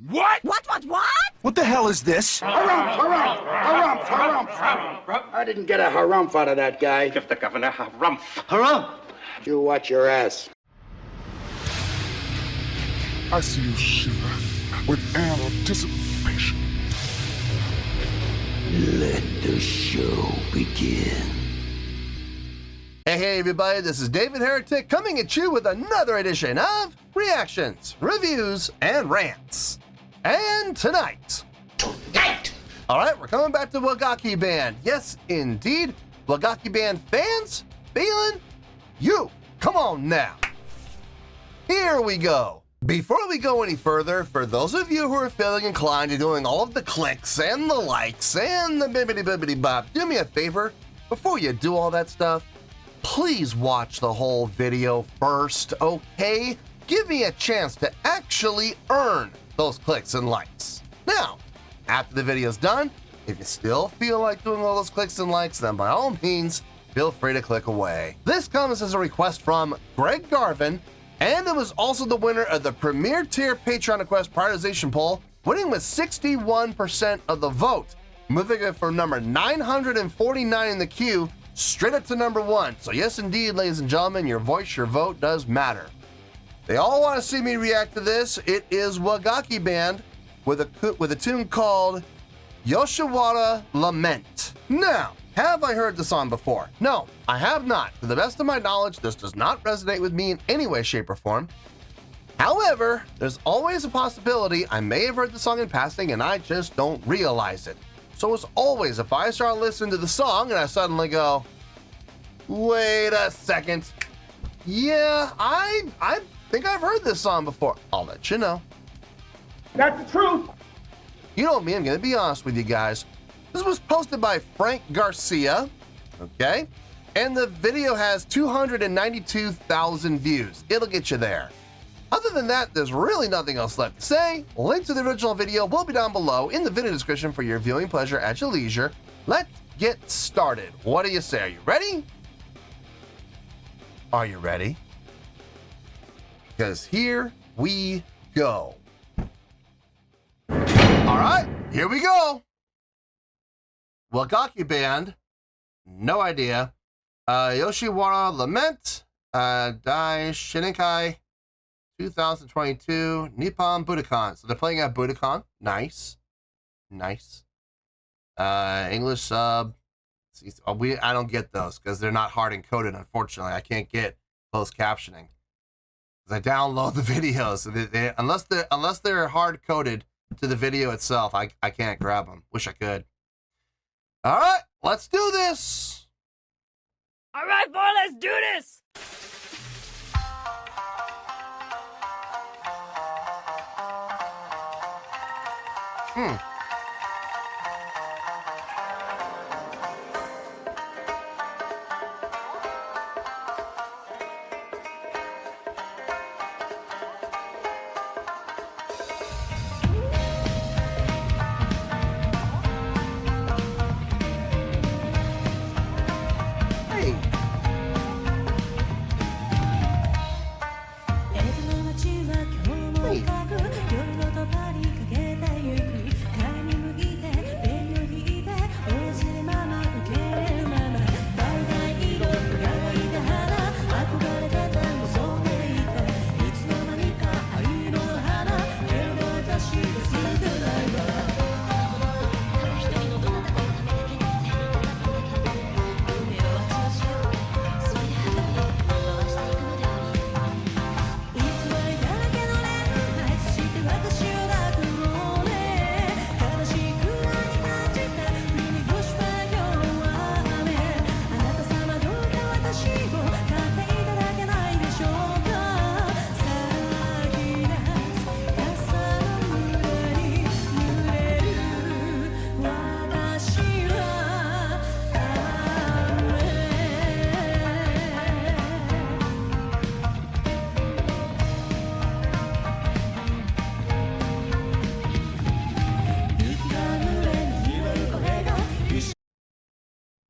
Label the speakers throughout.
Speaker 1: What?
Speaker 2: What?
Speaker 3: What the hell is this?
Speaker 4: Harumph. I didn't get a harumph out of that guy.
Speaker 1: Give the governor harumph.
Speaker 3: Harumph!
Speaker 4: You watch your ass.
Speaker 5: I see you shiver with anticipation.
Speaker 6: Let the show begin.
Speaker 7: Hey everybody, this is David Heretic coming at you with another edition of Reactions, Reviews, and Rants. And tonight, alright, we're coming back to Wagakki Band. Yes, indeed, Wagakki Band fans, feeling you. Come on now. Here we go. Before we go any further, for those of you who are feeling inclined to doing all of the clicks and the likes and the bibbidi bop, do me a favor, before you do all that stuff, please watch the whole video first, okay? Give me a chance to actually earn those clicks and likes. Now, after the video's done, if you still feel like doing all those clicks and likes, then by all means, feel free to click away. This comes as a request from Greg Garvin, and it was also the winner of the Premier Tier Patreon Request Prioritization Poll, winning with 61% of the vote, moving it from number 949 in the queue straight up to number 1. So yes, indeed, ladies and gentlemen, your voice, your vote does matter. They all want to see me react to this. It is Wagakki Band with a tune called Yoshiwara Lament. Now, have I heard the song before? No, I have not. To the best of my knowledge, this does not resonate with me in any way, shape, or form. However, there's always a possibility I may have heard the song in passing and I just don't realize it. So as always, if I start listening to the song and I suddenly go, wait a second, yeah, I think I've heard this song before, I'll let you know.
Speaker 8: That's the truth.
Speaker 7: You know me, I'm gonna be honest with you guys. This was posted by Frank Garcia, okay? And the video has 292,000 views. It'll get you there. Other than that, there's really nothing else left to say. Link to the original video will be down below in the video description for your viewing pleasure at your leisure. Let's get started. What do you say? Are you ready? Are you ready? Because here we go. All right, here we go. Wagakki Band, no idea. Yoshiwara Lament, Dai Shininkai, 2022, Nippon Budokan. So they're playing at Budokan. Nice. Nice. English sub. I don't get those because they're not hard encoded, unfortunately. I can't get closed captioning. Because I download the videos. So unless they're hard coded to the video itself, I can't grab them. Wish I could. All right, let's do this.
Speaker 2: All right, boy, let's do this.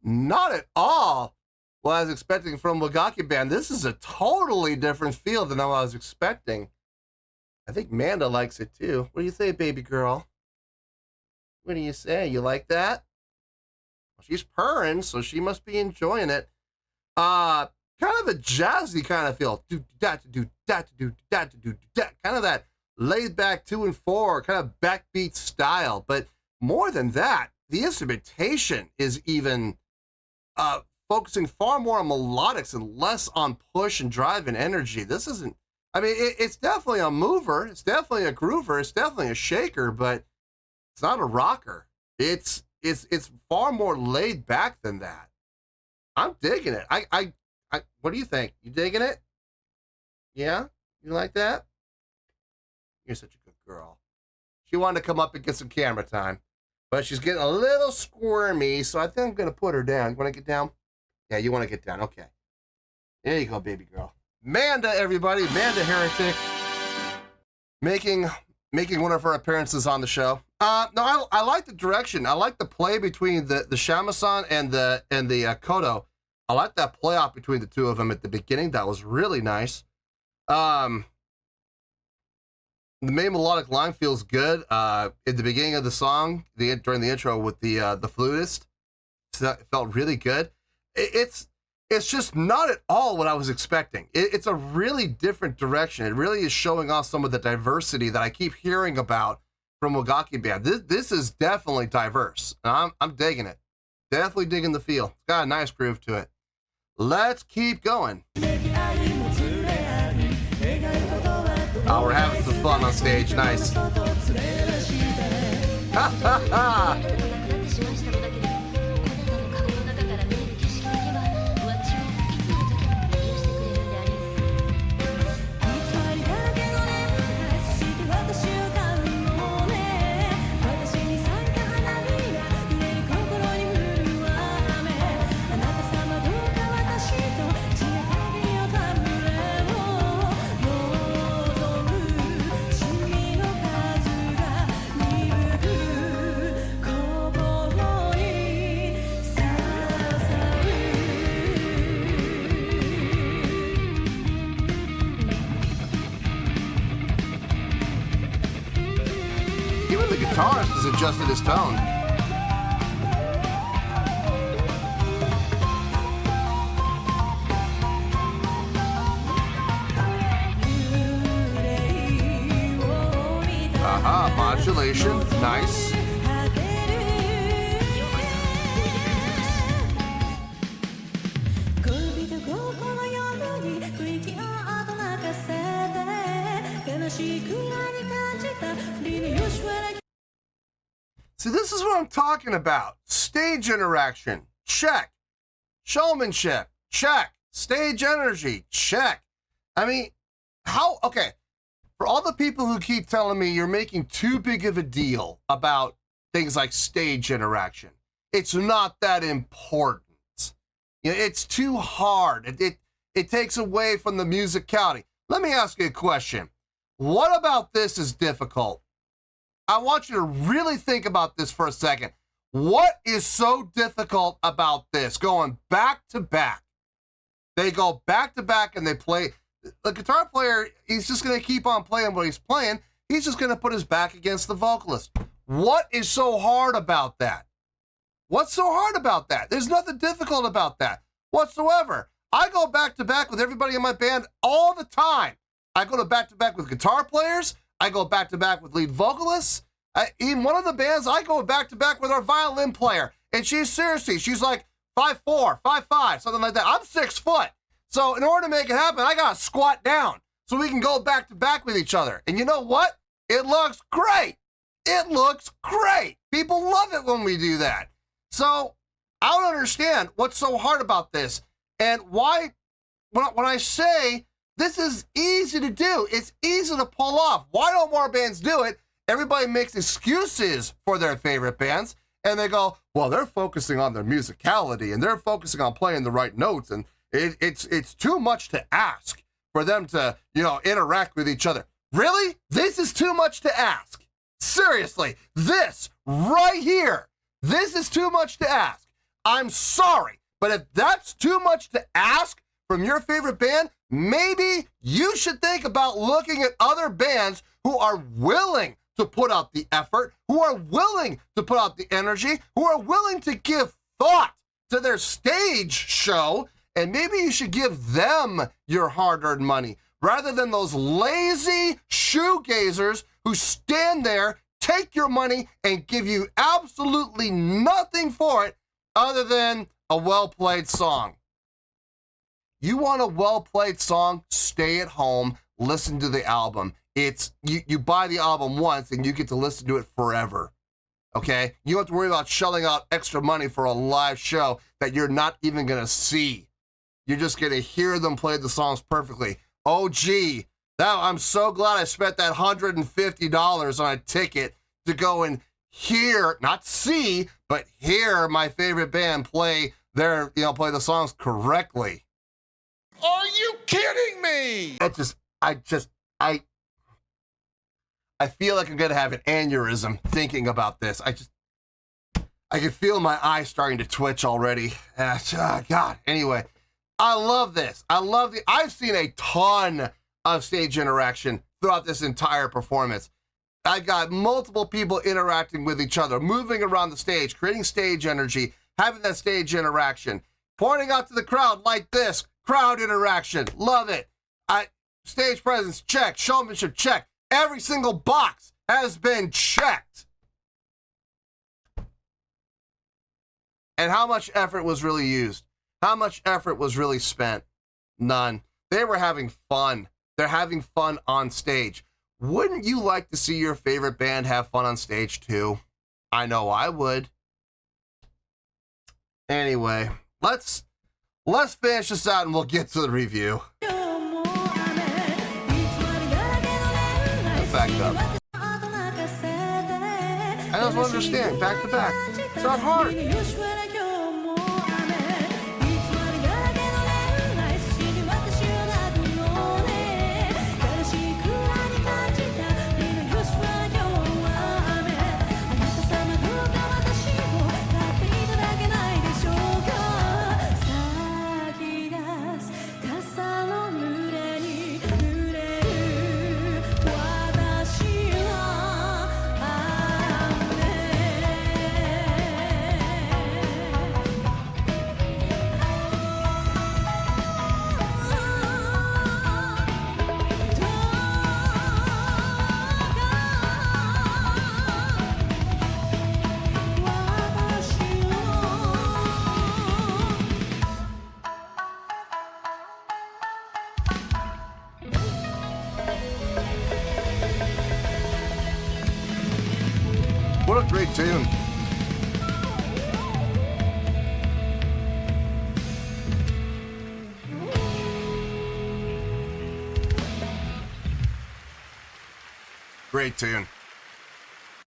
Speaker 7: Not at all what I was expecting from Wagakki Band. This is a totally different feel than what I was expecting. I think Manda likes it too. What do you say, baby girl? What do you say? You like that? Well, she's purring, so she must be enjoying it. Kind of a jazzy kind of feel. Do that, do that, do that, do that. Kind of that laid back 2 and 4, kind of backbeat style. But more than that, the instrumentation is even focusing far more on melodics and less on push and drive and energy. This isn't, I mean, it's definitely a mover. It's definitely a groover. It's definitely a shaker, but it's not a rocker. It's far more laid back than that. I'm digging it. I what do you think? You digging it? Yeah? You like that? You're such a good girl. She wanted to come up and get some camera time, but she's getting a little squirmy, so I think I'm going to put her down. You want to get down? Yeah, you want to get down. Okay. There you go, baby girl. Manda, everybody. Manda Heretic. Making one of her appearances on the show. No, I like the direction. I like the play between the shamisen and the koto. I like that play off between the two of them at the beginning. That was really nice. The main melodic line feels good. At the beginning of the song, during the intro with the flutist, so it felt really good. It's just not at all what I was expecting. It's a really different direction. It really is showing off some of the diversity that I keep hearing about from Wagakki Band. This is definitely diverse. I'm digging it. Definitely digging the feel. It's got a nice groove to it. Let's keep going. Oh, we're having some fun on stage. Nice. Ha ha ha! Guitarist has adjusted his tone. Aha, modulation, nice. See, this is what I'm talking about. Stage interaction, check. Showmanship, check. Stage energy, check. I mean, okay, for all the people who keep telling me you're making too big of a deal about things like stage interaction, it's not that important. You know, it's too hard. It takes away from the musicality. Let me ask you a question. What about this is difficult? I want you to really think about this for a second. What is so difficult about this? Going back to back. They go back to back and they play. The guitar player, he's just going to keep on playing what he's playing. He's just going to put his back against the vocalist. What is so hard about that? What's so hard about that? There's nothing difficult about that whatsoever. I go back to back with everybody in my band all the time. I go to back with guitar players. I go back to back with lead vocalists. In one of the bands, I go back to back with our violin player. And she's like 5'4", 5'5", something like that. I'm 6 foot. So in order to make it happen, I got to squat down so we can go back to back with each other. And you know what? It looks great. It looks great. People love it when we do that. So I don't understand what's so hard about this and why, when I say this is easy to do, it's easy to pull off. Why don't more bands do it? Everybody makes excuses for their favorite bands, and they go, well, they're focusing on their musicality, and they're focusing on playing the right notes, and it's too much to ask for them to, interact with each other. Really? This is too much to ask. Seriously, this right here, this is too much to ask. I'm sorry, but if that's too much to ask from your favorite band, maybe you should think about looking at other bands who are willing to put out the effort, who are willing to put out the energy, who are willing to give thought to their stage show, and maybe you should give them your hard-earned money rather than those lazy shoegazers who stand there, take your money, and give you absolutely nothing for it other than a well-played song. You want a well-played song? Stay at home, listen to the album. It's you buy the album once and you get to listen to it forever. Okay? You don't have to worry about shelling out extra money for a live show that you're not even gonna see. You're just gonna hear them play the songs perfectly. Oh gee, now I'm so glad I spent that $150 on a ticket to go and hear, not see, but hear my favorite band play play the songs correctly.
Speaker 5: Are you kidding me?
Speaker 7: I feel like I'm gonna have an aneurysm thinking about this. I can feel my eyes starting to twitch already. God. Anyway, I love this. I've seen a ton of stage interaction throughout this entire performance. I got multiple people interacting with each other, moving around the stage, creating stage energy, having that stage interaction, pointing out to the crowd like this, crowd interaction, love it. Stage presence, check. Showmanship, check. Every single box has been checked. And how much effort was really used? How much effort was really spent? None. They were having fun. They're having fun on stage. Wouldn't you like to see your favorite band have fun on stage too? I know I would. Anyway, let's finish this out and we'll get to the review. Back up. I don't understand. Back to back. It's not hard. What a great tune. Great tune.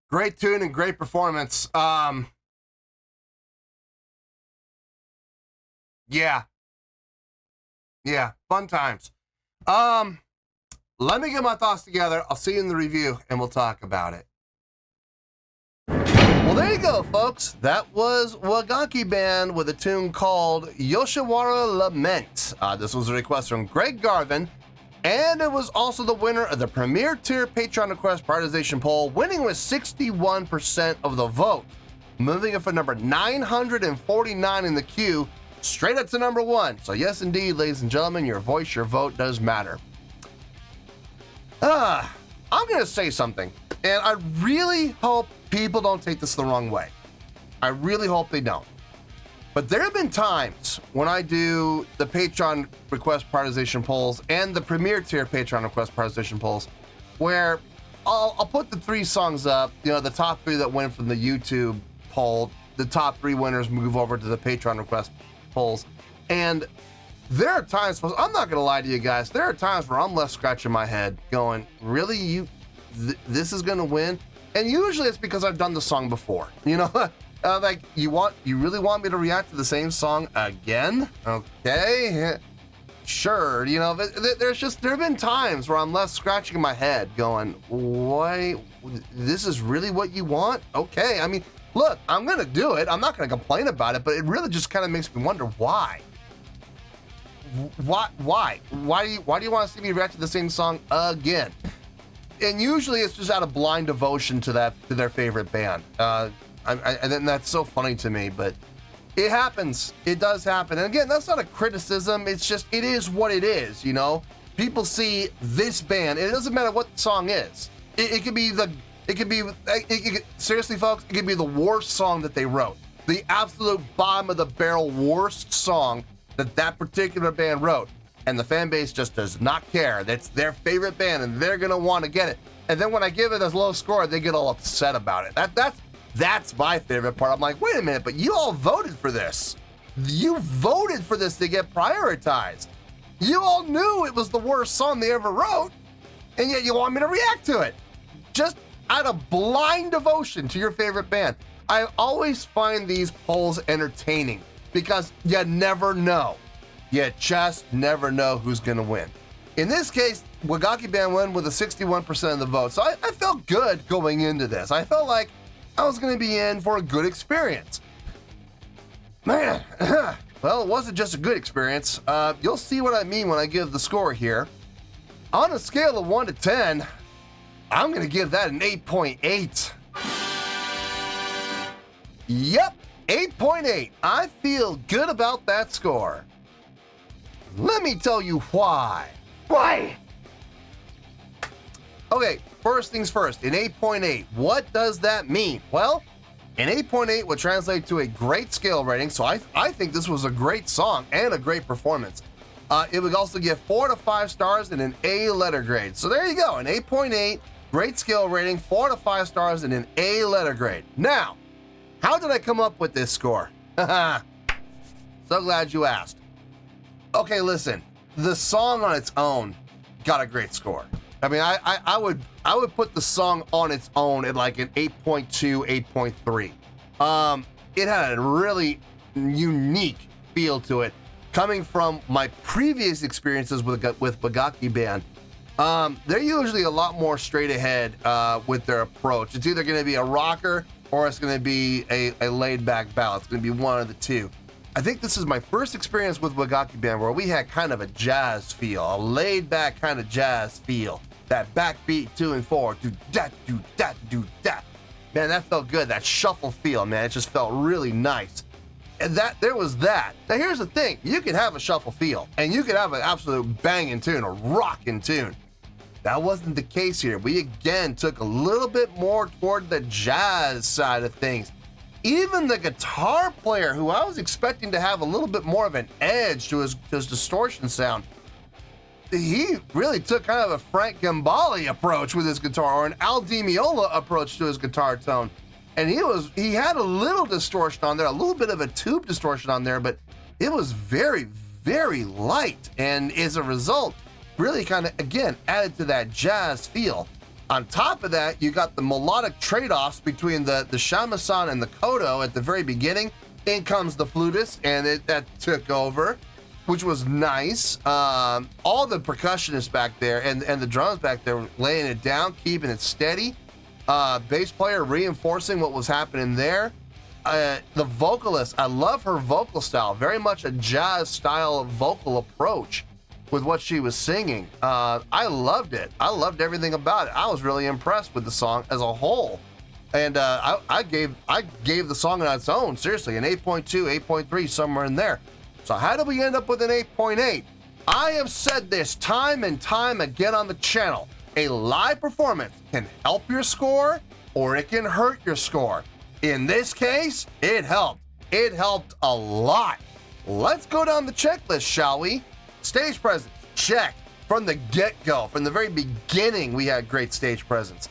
Speaker 7: Great tune and great performance. Yeah, fun times. Let me get my thoughts together. I'll see you in the review and we'll talk about it. Well, there you go, folks. That was Wagakki Band with a tune called Yoshiwara Lament. This was a request from Greg Garvin, and it was also the winner of the Premier Tier Patreon Request Prioritization Poll, winning with 61% of the vote, moving it from number 949 in the queue straight up to number 1. So yes, indeed, ladies and gentlemen, your voice, your vote does matter. I'm going to say something, and I really hope people don't take this the wrong way. I really hope they don't. But there have been times when I do the Patreon request prioritization polls and the Premier Tier Patreon request prioritization polls where I'll put the 3 songs up, the top 3 that went from the YouTube poll, the top 3 winners move over to the Patreon request polls. And there are times, I'm not going to lie to you guys, there are times where I'm left scratching my head going, really, this is going to win? And usually it's because I've done the song before, like you really want me to react to the same song again? Okay, sure. There have been times where I'm left scratching my head going, why, this is really what you want? Okay, I mean, look, I'm gonna do it. I'm not gonna complain about it, but it really just kind of makes me wonder why. Why do you want to see me react to the same song again? and usually it's just out of blind devotion to their favorite band. And that's so funny to me, but it happens. It does happen. And again, that's not a criticism. It's just, it is what it is, you know? People see this band, and it doesn't matter what the song is. It could be seriously, folks, it could be the worst song that they wrote. The absolute bottom of the barrel worst song that particular band wrote. And the fan base just does not care. That's their favorite band, and they're gonna want to get it. And then when I give it a low score, they get all upset about it. That's my favorite part. I'm like, wait a minute, but you all voted for this. You voted for this to get prioritized. You all knew it was the worst song they ever wrote, and yet you want me to react to it. Just out of blind devotion to your favorite band. I always find these polls entertaining because you never know. You just never know who's going to win. In this case, Wagakki Band won with a 61% of the vote. So I felt good going into this. I felt like I was going to be in for a good experience. Man, well, it wasn't just a good experience. You'll see what I mean when I give the score here. On a scale of 1 to 10, I'm going to give that an 8.8. Yep, 8.8. I feel good about that score. Let me tell you why.
Speaker 4: Why?
Speaker 7: Okay, first things first, an 8.8. What does that mean? Well, an 8.8 would translate to a great scale rating, so I think this was a great song and a great performance. It would also get 4 to 5 stars and an A letter grade. So there you go, an 8.8, great scale rating, 4 to 5 stars and an A letter grade. Now, how did I come up with this score? So glad you asked. Okay, listen, the song on its own got a great score. I mean, I would put the song on its own at like an 8.2, 8.3. It had a really unique feel to it. Coming from my previous experiences with Wagakki Band, they're usually a lot more straight ahead with their approach. It's either going to be a rocker or it's going to be a laid-back ballad. It's going to be one of the two. I think this is my first experience with Wagakki Band where we had kind of a jazz feel, a laid-back kind of jazz feel. That backbeat 2 and 4, do that, do that, do that. Man, that felt good. That shuffle feel, man, it just felt really nice. And there was that. Now here's the thing, you could have a shuffle feel, and you could have an absolute banging tune, a rocking tune. That wasn't the case here. We again took a little bit more toward the jazz side of things. Even the guitar player, who I was expecting to have a little bit more of an edge to his distortion sound, he really took kind of a Frank Gambale approach with his guitar, or an Al Di Meola approach to his guitar tone. And he had a little distortion on there, a little bit of a tube distortion on there, but it was very, very light. And as a result, really kind of, again, added to that jazz feel. On top of that, you got the melodic trade-offs between the shamisen and the koto at the very beginning. In comes the flutist, and that took over, which was nice. All the percussionists back there and the drums back there laying it down, keeping it steady. Bass player reinforcing what was happening there. The vocalist, I love her vocal style, very much a jazz style vocal approach with what she was singing. I loved it. I loved everything about it. I was really impressed with the song as a whole. And I gave the song on its own, seriously, an 8.2, 8.3, somewhere in there. So how did we end up with an 8.8? I have said this time and time again on the channel. A live performance can help your score or it can hurt your score. In this case, it helped. It helped a lot. Let's go down the checklist, shall we? Stage presence, check. From the get-go, from the very beginning, we had great stage presence.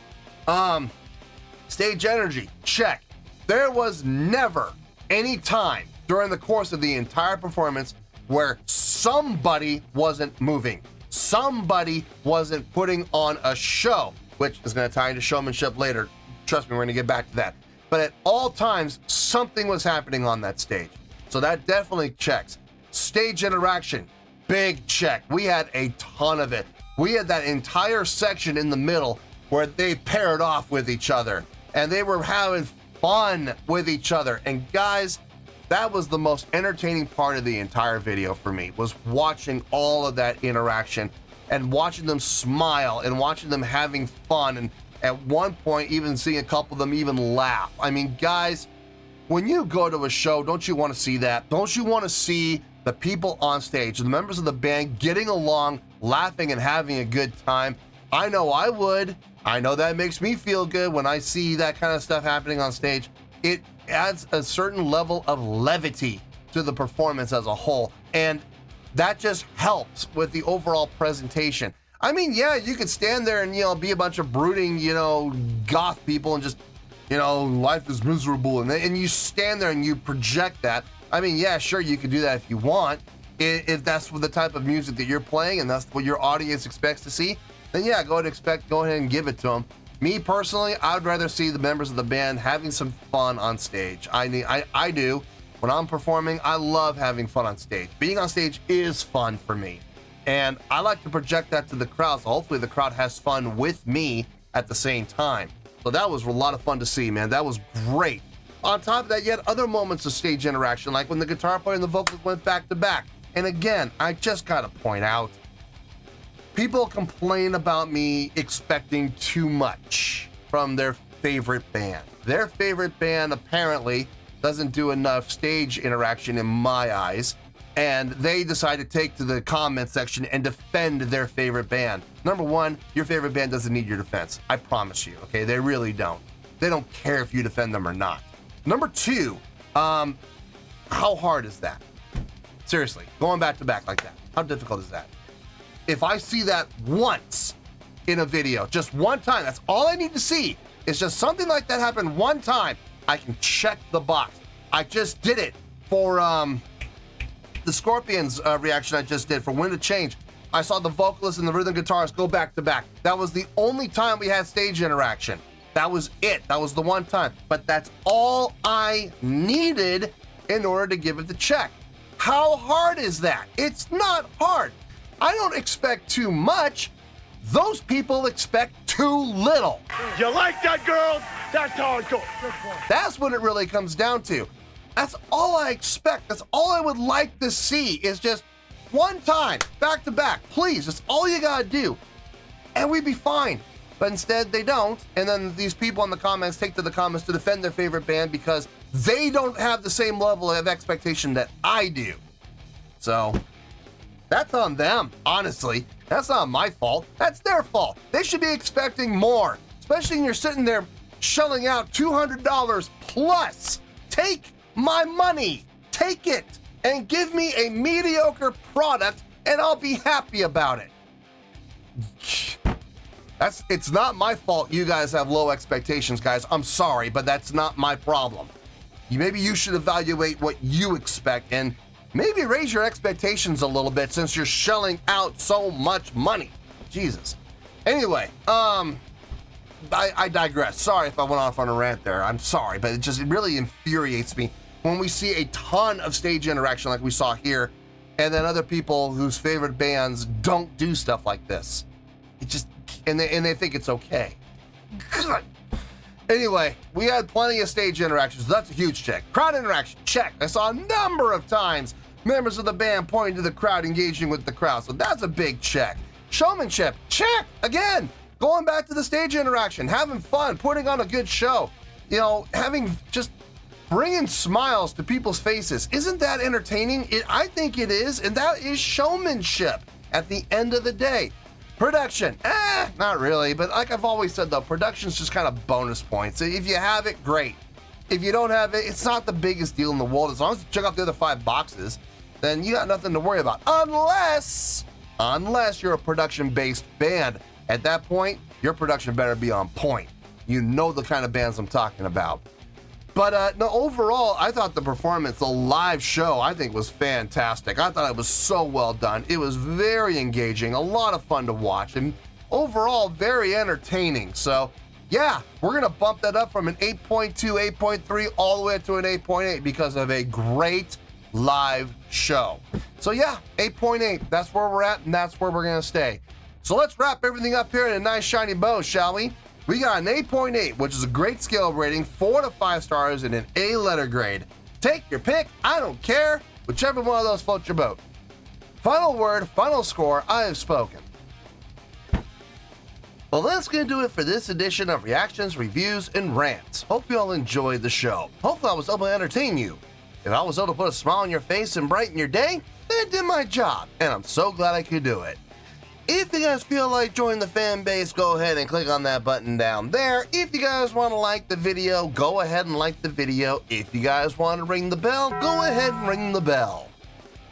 Speaker 7: Stage energy, check. There was never any time during the course of the entire performance where somebody wasn't moving. Somebody wasn't putting on a show, which is going to tie into showmanship later. Trust me, we're going to get back to that. But at all times, something was happening on that stage. So that definitely checks. Stage interaction, big check. We had a ton of it. We had that entire section in the middle where they paired off with each other and they were having fun with each other. And guys, that was the most entertaining part of the entire video for me, was watching all of that interaction. and watching them smile and watching them having fun, and at one point even seeing a couple of them even laugh. I mean, guys, when you go to a show, don't you want to see that? Don't you want to see the people on stage, the members of the band getting along, laughing and having a good time? I know I would. I know that makes me feel good when I see that kind of stuff happening on stage. It adds a certain level of levity to the performance as a whole, and that just helps with the overall presentation. I mean, yeah, you could stand there and, be a bunch of brooding, goth people and just, life is miserable, and you stand there and you project that. I mean, yeah, sure, you could do that if you want. If that's the type of music that you're playing and that's what your audience expects to see, then yeah, go ahead and give it to them. Me personally, I would rather see the members of the band having some fun on stage. I do. When I'm performing, I love having fun on stage. Being on stage is fun for me. And I like to project that to the crowd, so hopefully the crowd has fun with me at the same time. So that was a lot of fun to see, man. That was great. On top of that, you had other moments of stage interaction, like when the guitar player and the vocals went back to back. And again, I just gotta point out, people complain about me expecting too much from their favorite band. Their favorite band apparently doesn't do enough stage interaction in my eyes, and they decide to take to the comment section and defend their favorite band. Number one, your favorite band doesn't need your defense. I promise you, okay? They really don't. They don't care if you defend them or not. Number two, how hard is that? Seriously, going back to back like that, how difficult is that? If I see that once in a video, just one time, that's all I need to see. It's just something like that happened one time, I can check the box. I just did it for the Scorpions reaction I just did for Wind of Change. I saw the vocalist and the rhythm guitarist go back to back. That was the only time we had stage interaction. That was it. That was the one time. But that's all I needed in order to give it the check. How hard is that? It's not hard. I don't expect too much. Those people expect too little.
Speaker 8: You like that, girl? That's hardcore.
Speaker 7: That's what it really comes down to. That's all I expect. That's all I would like to see is just one time, back to back. Please, that's all you gotta do. And we'd be fine. But instead, they don't. And then these people in the comments take to the comments to defend their favorite band because they don't have the same level of expectation that I do. So that's on them, honestly. That's not my fault. That's their fault. They should be expecting more, especially when you're sitting there shelling out $200 plus. Take my money. Take it and give me a mediocre product and I'll be happy about it. It's not my fault you guys have low expectations, guys. I'm sorry, but that's not my problem. Maybe you should evaluate what you expect and maybe raise your expectations a little bit since you're shelling out so much money. Jesus. Anyway, I digress. Sorry if I went off on a rant there. I'm sorry, but it really infuriates me when we see a ton of stage interaction like we saw here, and then other people whose favorite bands don't do stuff like this. It just, and they think it's okay. God. Anyway, we had plenty of stage interactions. That's a huge check. Crowd interaction, check. I saw a number of times members of the band pointing to the crowd, engaging with the crowd. So that's a big check. Showmanship, check. Again, going back to the stage interaction, having fun, putting on a good show. Bringing smiles to people's faces. Isn't that entertaining? I think it is, and that is showmanship at the end of the day. Production, not really, but like I've always said though, production's just kind of bonus points. If you have it, great. If you don't have it, it's not the biggest deal in the world. As long as you check off the other 5 boxes, then you got nothing to worry about. Unless you're a production-based band. At that point, your production better be on point. You know the kind of bands I'm talking about. But no, overall, I thought the performance, the live show, I think was fantastic. I thought it was so well done. It was very engaging, a lot of fun to watch, and overall, very entertaining. So, yeah, we're going to bump that up from an 8.2, 8.3, all the way up to an 8.8 because of a great live show. So, yeah, 8.8, that's where we're at, and that's where we're going to stay. So let's wrap everything up here in a nice shiny bow, shall we? We got an 8.8, which is a great scale rating, 4 to 5 stars, and an A letter grade. Take your pick, I don't care, whichever one of those floats your boat. Final word, final score, I have spoken. Well, that's going to do it for this edition of Reactions, Reviews, and Rants. Hope you all enjoyed the show. Hopefully I was able to entertain you. If I was able to put a smile on your face and brighten your day, then I did my job, and I'm so glad I could do it. If you guys feel like joining the fan base, go ahead and click on that button down there. If you guys want to like the video, go ahead and like the video. If you guys want to ring the bell, go ahead and ring the bell.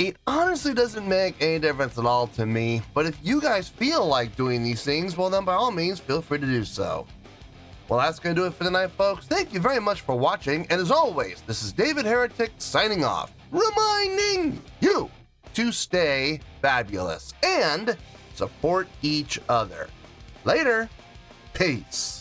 Speaker 7: It honestly doesn't make any difference at all to me, but if you guys feel like doing these things, well then by all means, feel free to do so. Well, that's going to do it for tonight, folks. Thank you very much for watching, and as always, this is David Heretic signing off, reminding you to stay fabulous and support each other. Later. Peace.